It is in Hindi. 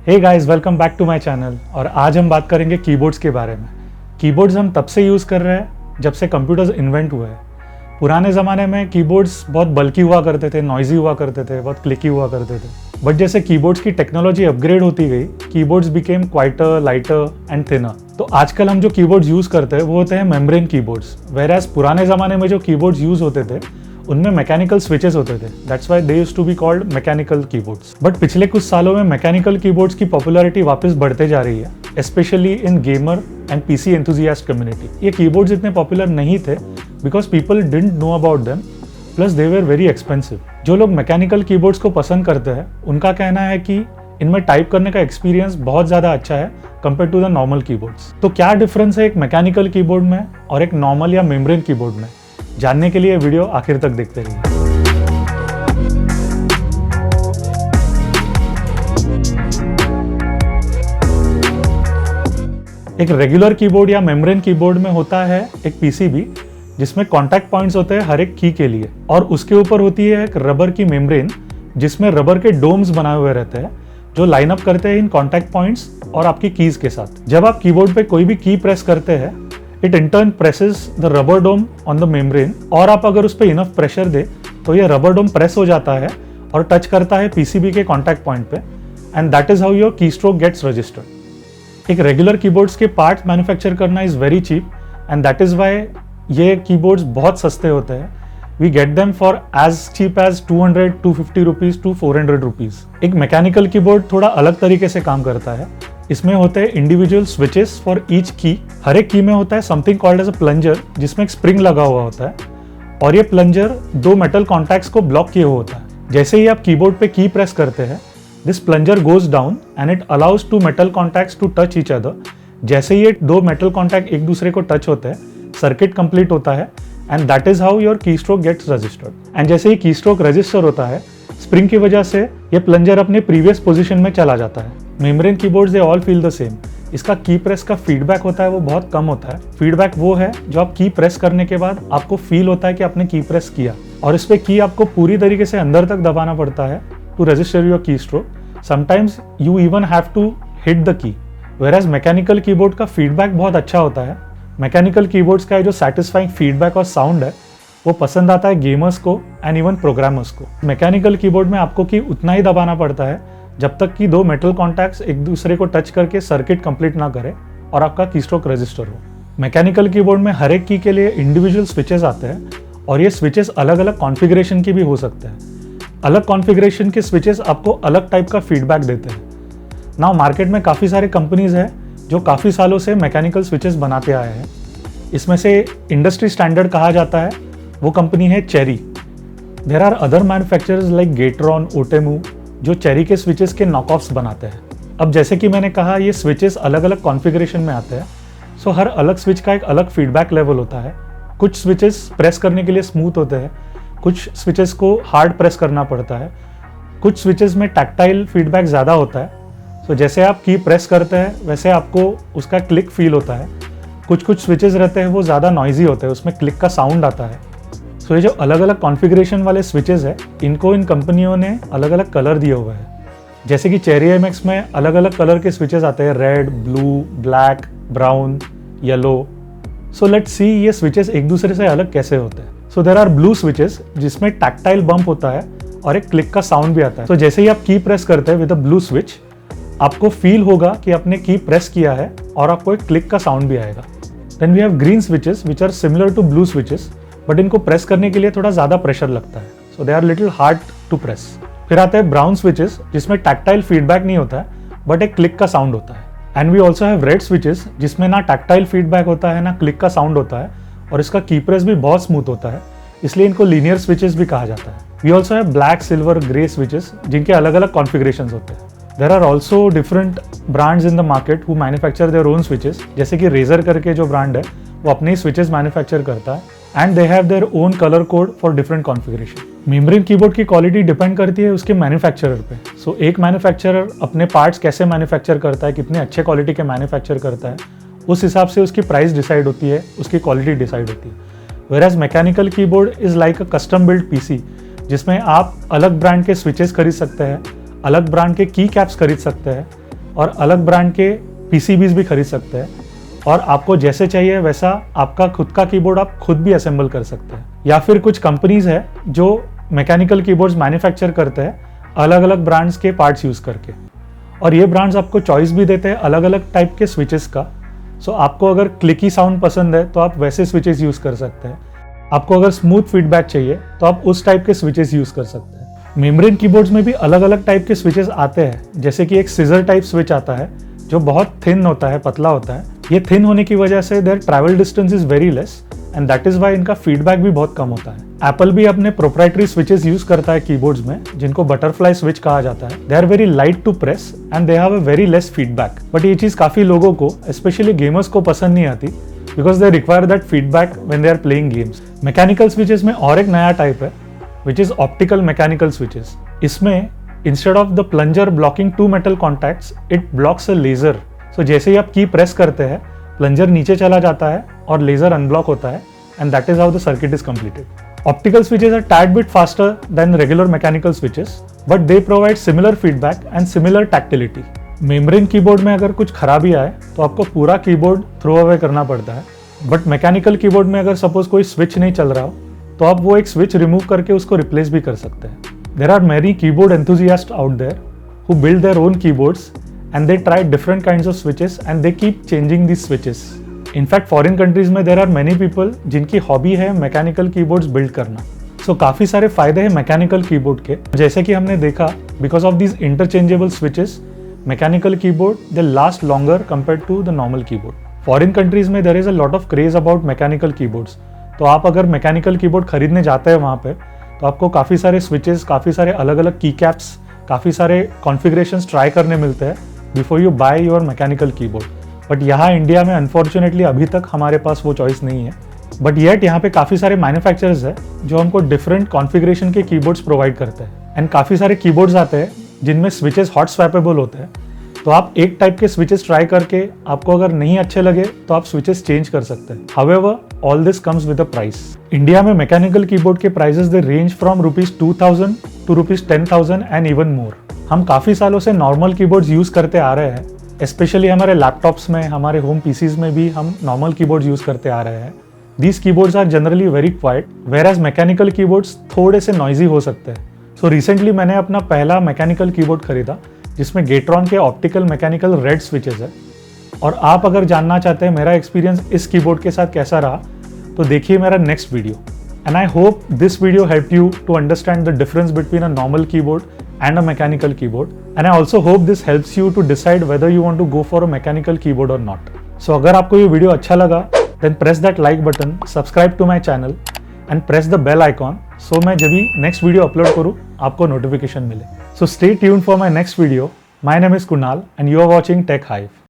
Hey guys, welcome back to my channel. और आज हम बात करेंगे कीबोर्ड्स के बारे में। कीबोर्ड्स हम तब से यूज़ कर रहे हैं जब से कंप्यूटर्स इन्वेंट हुए हैं। पुराने ज़माने में कीबोर्ड्स बहुत बल्की हुआ करते थे, नॉइजी हुआ करते थे, बहुत क्लिकी हुआ करते थे। बट जैसे कीबोर्ड्स की टेक्नोलॉजी अपग्रेड होती गई, keyboards became quieter, lighter and thinner. तो आजकल हम जो कीबोर्ड्स यूज़ करते हैं वो होते हैं मेम्ब्रेन कीबोर्ड्स। वेयरएज पुराने ज़माने में जो कीबोर्ड्स यूज़ होते थे उनमें मैकेनिकल स्विचेस होते थे। That's why they used to be called mechanical keyboards. But पिछले कुछ सालों में मैकेनिकल कीबोर्ड्स की पॉपुलैरिटी वापस बढ़ते जा रही है, specially in gamer and PC enthusiast community. ये कीबोर्ड्स इतने पॉपुलर नहीं थे because people didn't know about them, plus they were very expensive. जो लोग मैकेनिकल कीबोर्ड्स को पसंद करते हैं उनका कहना है कि इनमें टाइप करने का एक्सपीरियंस बहुत ज़्यादा अच्छा है compare to the normal keyboards. तो क्या डिफरेंस है एक मैकेनिकल कीबोर्ड में और एक नॉर्मल या मेम्ब्रेन कीबोर्ड में? जानने के लिए वीडियो आखिर तक देखते रहिए। एक रेगुलर कीबोर्ड या मेम्ब्रेन कीबोर्ड में होता है एक पीसीबी जिसमें कॉन्टैक्ट पॉइंट्स होते हैं हर एक की के लिए, और उसके ऊपर होती है एक रबर की मेम्ब्रेन जिसमें रबर के डोम्स बनाए हुए रहते हैं जो लाइन अप करते हैं इन कॉन्टैक्ट पॉइंट्स और आपकी कीज के साथ। जब आप कीबोर्ड पे कोई भी की प्रेस करते हैं, it in turn presses the rubber dome on the membrane, और आप अगर उस पर इनफ प्रेशर दे तो ये रबर डोम प्रेस हो जाता है और टच करता है पीसीबी के कॉन्टैक्ट पॉइंट पे, and that is how your keystroke gets registered. एक रेगुलर कीबोर्ड्स के पार्ट्स मैन्युफैक्चर करना is very cheap, and that is why ये कीबोर्ड्स बहुत सस्ते होते हैं। We get them for as cheap as 200, 250 rupees to 400 rupees. एक मैकेनिकल कीबोर्ड थोड़ा अलग तरीके से काम करता है। इसमें होते हैं इंडिविजुअल स्विचेस फॉर ईच की। हर एक की में होता है something called as a plunger जिसमें एक स्प्रिंग लगा हुआ होता है, और ये प्लंजर दो मेटल कॉन्टैक्ट्स को ब्लॉक किए हुआ होता है। जैसे ही आप कीबोर्ड पे की प्रेस करते हैं, this plunger goes down and it allows two metal contacts to touch each other. जैसे ही ये दो मेटल कॉन्टैक्ट एक दूसरे को टच होते हैं, सर्किट कंप्लीट होता है, and that is how your keystroke gets registered. And जैसे ही की स्ट्रोक रजिस्टर होता है, स्प्रिंग की वजह से ये प्लंजर अपने प्रीवियस पोजीशन में चला जाता है। Membrane keyboards they all feel the same. इसका की प्रेस का फीडबैक होता है वो बहुत कम होता है। फीडबैक वो है जो आप की प्रेस करने के बाद आपको फील होता है कि आपने की प्रेस किया, और इस पे की आपको पूरी तरीके से अंदर तक दबाना पड़ता है to register your keystroke. Sometimes you even have to hit the key, whereas mechanical keyboard का फीडबैक बहुत अच्छा होता है। मैकेनिकल कीबोर्ड्स का जो सैटिस्फाइंग फीडबैक और साउंड है वो पसंद आता है गेमर्स को एंड इवन प्रोग्रामर्स को। मैकेनिकल कीबोर्ड में आपको की उतना ही दबाना पड़ता है जब तक कि दो मेटल कॉन्टैक्ट्स एक दूसरे को टच करके सर्किट कंप्लीट ना करे और आपका की स्ट्रोक रजिस्टर हो। मैकेनिकल कीबोर्ड में हर एक की के लिए इंडिविजुअल स्विचेस आते हैं, और ये स्विचेस अलग अलग कॉन्फ़िगरेशन की भी हो सकते हैं। अलग कॉन्फ़िगरेशन के स्विचेस आपको अलग टाइप का फीडबैक देते हैं। नाउ मार्केट में काफ़ी सारे कंपनीज हैं जो काफ़ी सालों से मैकेनिकल स्विचेस बनाते आए हैं। इसमें से इंडस्ट्री स्टैंडर्ड कहा जाता है वो कंपनी है Cherry. There are other manufacturers like Gateron, Outemu, जो चेरी के स्विचेस के नॉकऑफ्स बनाते हैं। अब जैसे कि मैंने कहा, ये स्विचेस अलग अलग कॉन्फ़िगरेशन में आते हैं, सो हर अलग स्विच का एक अलग फीडबैक लेवल होता है। कुछ स्विचेस प्रेस करने के लिए स्मूथ होते हैं, कुछ स्विचेस को हार्ड प्रेस करना पड़ता है, कुछ स्विचेस में टैक्टाइल फीडबैक ज़्यादा होता है। सो जैसे आप की प्रेस करते हैं वैसे आपको उसका क्लिक फील होता है। कुछ स्विचेस रहते हैं वो ज़्यादा नॉइजी होते हैं, उसमें क्लिक का साउंड आता है। सो ये जो अलग अलग कॉन्फ़िगरेशन वाले स्विचेस है, इनको इन कंपनियों ने अलग अलग कलर दिए हुए हैं। जैसे कि चेरी एमएक्स में अलग अलग कलर के स्विचेस आते हैं, red, blue, black, brown, yellow. So let's see ये स्विचेस एक दूसरे से अलग कैसे होते हैं। So there are blue switches जिसमें टैक्टाइल बम्प होता है और एक क्लिक का साउंड भी आता है। तो जैसे ही आप की प्रेस करते हैं विद अ ब्लू स्विच, आपको फील होगा कि आपने की प्रेस किया है और आपको एक क्लिक का साउंड भी आएगा। Then we have green switches which are similar to blue switches, but इनको प्रेस करने के लिए थोड़ा ज़्यादा प्रेशर लगता है, so they are little hard to press. फिर आते हैं ब्राउन स्विचेस जिसमें टैक्टाइल फीडबैक नहीं होता है बट एक क्लिक का साउंड होता है। And we also have red switches जिसमें ना टैक्टाइल फीडबैक होता है ना क्लिक का साउंड होता है, और इसका की प्रेस भी बहुत स्मूथ होता है, इसलिए इनको लीनियर स्विचेस भी कहा जाता है। We also have black, silver, grey switches जिनके अलग अलग कॉन्फ़िगरेशंस होते हैं। There are also different brands in the market who manufacture their own switches. जैसे कि रेजर करके जो ब्रांड है वो अपने ही स्विचेस मैन्युफैक्चर करता है, and they have their own colour code for different configuration. Membrane keyboard की क्वालिटी डिपेंड करती है उसके मैन्युफैक्चरर पे। सो एक मैन्युफैक्चरर अपने पार्ट्स कैसे मैन्युफैक्चर करता है, कितने अच्छे क्वालिटी के मैन्युफैक्चर करता है, उस हिसाब से उसकी प्राइस डिसाइड होती है, उसकी क्वालिटी डिसाइड होती है। Whereas mechanical keyboard is like a custom build PC जिसमें आप अलग ब्रांड के स्विचेस खरीद सकते हैं, अलग ब्रांड के की कैप्स खरीद सकते हैं और अलग ब्रांड के PCBs भी खरीद सकते हैं और आपको जैसे चाहिए वैसा आपका खुद का कीबोर्ड आप खुद भी असेंबल कर सकते हैं। या फिर कुछ कंपनीज है जो मैकेनिकल कीबोर्ड्स मैन्युफैक्चर करते हैं अलग अलग ब्रांड्स के पार्ट्स यूज़ करके, और ये ब्रांड्स आपको चॉइस भी देते हैं अलग अलग टाइप के स्विचेस का। सो आपको अगर क्लिकी साउंड पसंद है तो आप वैसे स्विचेस यूज़ कर सकते हैं, आपको अगर स्मूथ फीडबैक चाहिए तो आप उस टाइप के स्विचेस यूज़ कर सकते हैं। मेम्ब्रेन कीबोर्ड्स में भी अलग अलग टाइप के स्विचेस आते हैं, जैसे कि एक सीजर टाइप स्विच आता है जो बहुत थिन होता है, पतला होता है। ये थिन होने की वजह से their travel distance is very less and that is why इनका फीडबैक भी बहुत कम होता है। एप्पल भी अपने प्रोप्राइटरी स्विचेस यूज करता है कीबोर्ड्स में, जिनको बटरफ्लाई स्विच कहा जाता है। They are very light to press and they have a very less feedback, but ये चीज काफी लोगों को, स्पेशली गेमर्स को पसंद नहीं आती because they require that feedback when they are playing games. Mechanical switches में और एक नया टाइप है which is optical mechanical switches. इसमें instead of the plunger blocking two metal contacts, it blocks a laser. So जैसे ही आप की प्रेस करते हैं प्लंजर नीचे चला जाता है और लेजर अनब्लॉक होता है and that is how the circuit is completed. Optical switches are tad bit faster than regular mechanical switches, but they provide similar feedback and similar tactility. Membrane keyboard में अगर कुछ खराबी आए तो आपको पूरा कीबोर्ड थ्रो अवे करना पड़ता है, बट मैकेनिकल कीबोर्ड में अगर सपोज कोई स्विच नहीं चल रहा हो तो आप वो एक स्विच रिमूव करके उसको रिप्लेस भी कर सकते हैं। There are many keyboard enthusiasts out there who build their own keyboards and they try different kinds of switches and they keep changing these switches. In fact, foreign countries में there are many people जिनकी हॉबी है मैकेनिकल कीबोर्ड्स बिल्ड करना। सो काफ़ी सारे फायदे हैं मैकेनिकल कीबोर्ड के, जैसे कि हमने देखा because of these interchangeable switches mechanical keyboard they last longer compared to the normal keyboard. Foreign countries में there is a lot of craze about mechanical keyboards, तो आप अगर मैकेनिकल कीबोर्ड खरीदने जाते हैं वहाँ पे तो आपको काफ़ी सारे स्विचेस, काफ़ी सारे अलग अलग की कैप्स, काफ़ी सारे कॉन्फ़िगरेशंस ट्राई करने मिलते हैं before you by your mechanical keyboard. But यहाँ इंडिया में अनफॉर्चुनेटली अभी तक हमारे पास वो चॉइस नहीं है, बट येट यहाँ पे काफ़ी सारे मैन्युफैक्चरर्स हैं जो हमको डिफरेंट कॉन्फ़िगरेशन के कीबोर्ड्स प्रोवाइड करते हैं एंड काफ़ी सारे कीबोर्ड्स आते हैं जिनमें स्विचेस हॉट स्वैपेबल होते हैं। तो आप एक टाइप के स्विचेस ट्राई करके आपको अगर नहीं अच्छे लगे तो आप स्विचेस चेंज कर सकते हैं। However all this comes with a price. India में मैकेनिकल कीबोर्ड के prices they range from ₹2000 to ₹10,000 and even more. हम काफ़ी सालों से नॉर्मल कीबोर्ड्स यूज़ करते आ रहे हैं, स्पेशली हमारे लैपटॉप्स में, हमारे होम पीसीज में भी हम नॉर्मल कीबोर्ड्स यूज़ करते आ रहे हैं। These keyboards are generally very quiet, whereas mechanical keyboards थोड़े से नॉइजी हो सकते हैं। सो रिसेंटली मैंने अपना पहला मैकेनिकल कीबोर्ड खरीदा जिसमें गेट्रॉन के ऑप्टिकल मैकेनिकल रेड स्विचेस है, और आप अगर जानना चाहते हैं मेरा एक्सपीरियंस इस कीबोर्ड के साथ कैसा रहा तो देखिए मेरा next video. And I hope this video help you to understand the difference between a normal keyboard and a mechanical keyboard, and I also hope this helps you to decide whether you want to go for a mechanical keyboard or not. So अगर आपको ये वीडियो अच्छा लगा then press that like button, subscribe to my channel and press the bell icon so मैं जब भी next video upload करूँ आपको notification मिले. So stay tuned for my next video. My name is Kunal and you are watching Tech Hive.